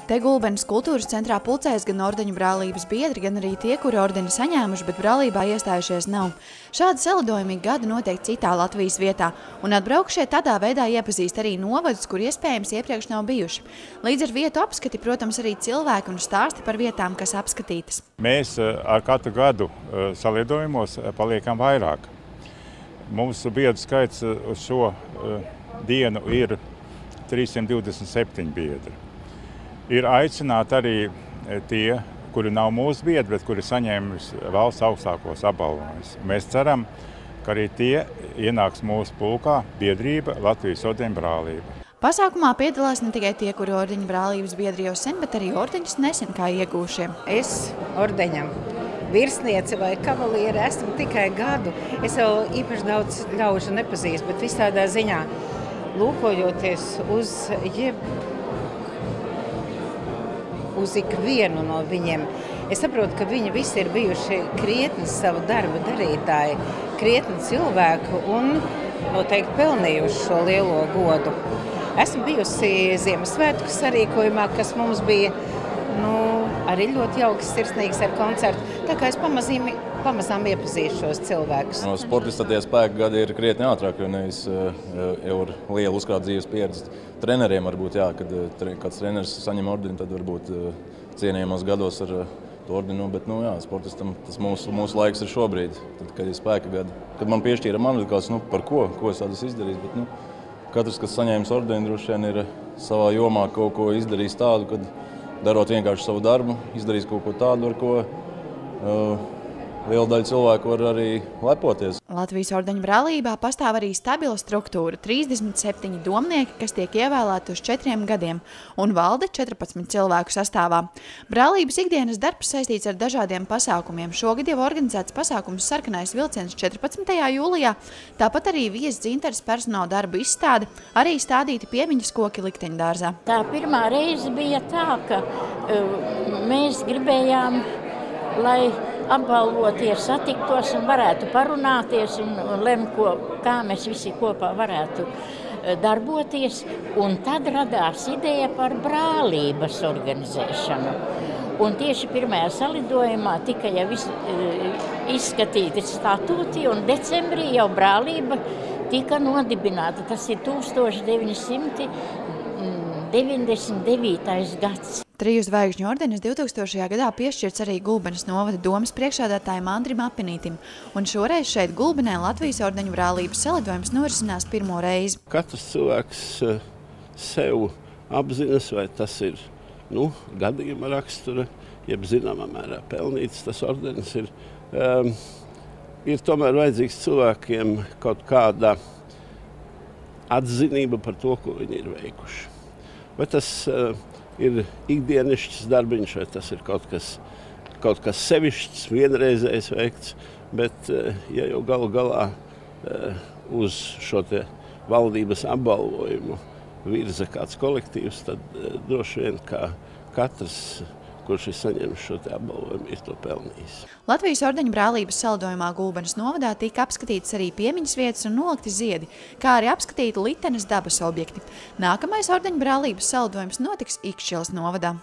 Te Gulbenes kultūras centrā pulcējas gan ordeņu brālības biedri, gan arī tie, kuri ordeni saņēmuši, bet brālībā iestājušies nav. Šādi salidojumi gadu notiek citā Latvijas vietā, un atbraukšie tādā veidā iepazīst arī novadus, kur iespējams iepriekš nav bijuši. Līdz ar vietu apskati, protams, arī cilvēki un stāsti par vietām, kas apskatītas. Mēs ar katru gadu salidojumos paliekam vairāk. Mūsu biedru skaits uz šo dienu ir 327 biedri. Ir aicināti arī tie, kuri nav mūsu biedri, bet kuri saņēmuši valsts augstākos apbalvojumus. Mēs ceram, ka arī tie ienāks mūsu pulkā biedrība Latvijas ordeņu brālība. Pasākumā piedalās ne tikai tie, kuri ordeņu brālības biedri jau sen, bet arī ordeņus nesen kā iegūšie. Es ordeņam virsniece vai kavaliere esmu tikai gadu. Es vēl īpaši daudz ļaužu nepazīstu, bet visādā ziņā lūkojoties uz ikvienu no viņiem. Es saprotu, ka viņi visi ir bijuši krietni savu darbu darītāji, krietni cilvēku un noteikti pelnījuši šo lielo godu. Esmu bijusi Ziemassvētku sarīkojumā, kas mums bija arī ļoti jauks, sirsnīgs ar koncertu. Tā kā es pamazām iepazīšu šos cilvēkus. No sportista tie spēka gadi ir krietni ātrāk, jo nevis jau ar lielu uzkrāt dzīves pieredzi. Treneriem varbūt, jā, kad kāds treneris saņem ordeni, tad varbūt cienījamos gados ar to ordenu, bet, jā, sportistam tas mūsu laiks ir šobrīd, tad, kad ir spēka gadi. Kad man piešķīra man likās, par ko es tādus izdarīju, bet, katrs, kas saņēmis ordeni, droši vien ir savā jomā kaut ko izdarījis tādu, kad darot vienkārši savu darbu, izdarīs kaut ko tādu, ar ko liela daļa cilvēku var arī lepoties. Latvijas ordeņu brālībā pastāv arī stabila struktūra – 37 domnieki, kas tiek ievēlēti uz 4 gadiem, un valde 14 cilvēku sastāvā. Brālības ikdienas darbs saistīts ar dažādiem pasākumiem. Šogad jau organizēts pasākums Sarkanais vilciens 14. jūlijā, tāpat arī Viesas Dzintares personāla darbu izstāde, arī stādīti piemiņas koki likteņdārzā. Tā pirmā reize bija tā, ka mēs gribējām, lai apbalvoties, satiktos un varētu parunāties un lemt, kā mēs visi kopā varētu darboties. Un tad radās ideja par brālības organizēšanu. Un tieši pirmajā salidojumā tika jau izskatīti statūti, un decembrī jau brālība tika nodibināta. Tas ir 1999. gads. 3 zvaigžņu ordenis 2000. gadā piešķirts arī Gulbenes novada domas priekšsēdētājam Andrim Apinītim, un šoreiz šeit Gulbenē Latvijas ordeņu brālības salidojums norisinās pirmo reizi. Katrs cilvēks sev apzinas, vai tas ir gadījuma rakstura, jeb zināmā mērā pelnīts tas ordenis ir. Ir tomēr vajadzīgs cilvēkiem kaut kāda atzinība par to, ko viņi ir veikuši. Vai tas ir ikdienišķs darbiņš, vai tas ir kaut kas sevišķs, vienreizējs veikts, bet ja jau galu galā uz šo te valdības apbalvojumu virza kāds kolektīvs, tad droši vien, ka katrs, kurš ir saņēmis šo te apbalvojumu, ir to pelnījis. Latvijas ordeņu brālības salidojumā Gulbenes novadā tika apskatītas arī piemiņas vietas un nolikti ziedi, kā arī apskatīti litenes dabas objekti. Nākamais ordeņu brālības salidojums notiks Ikšķilas novadā.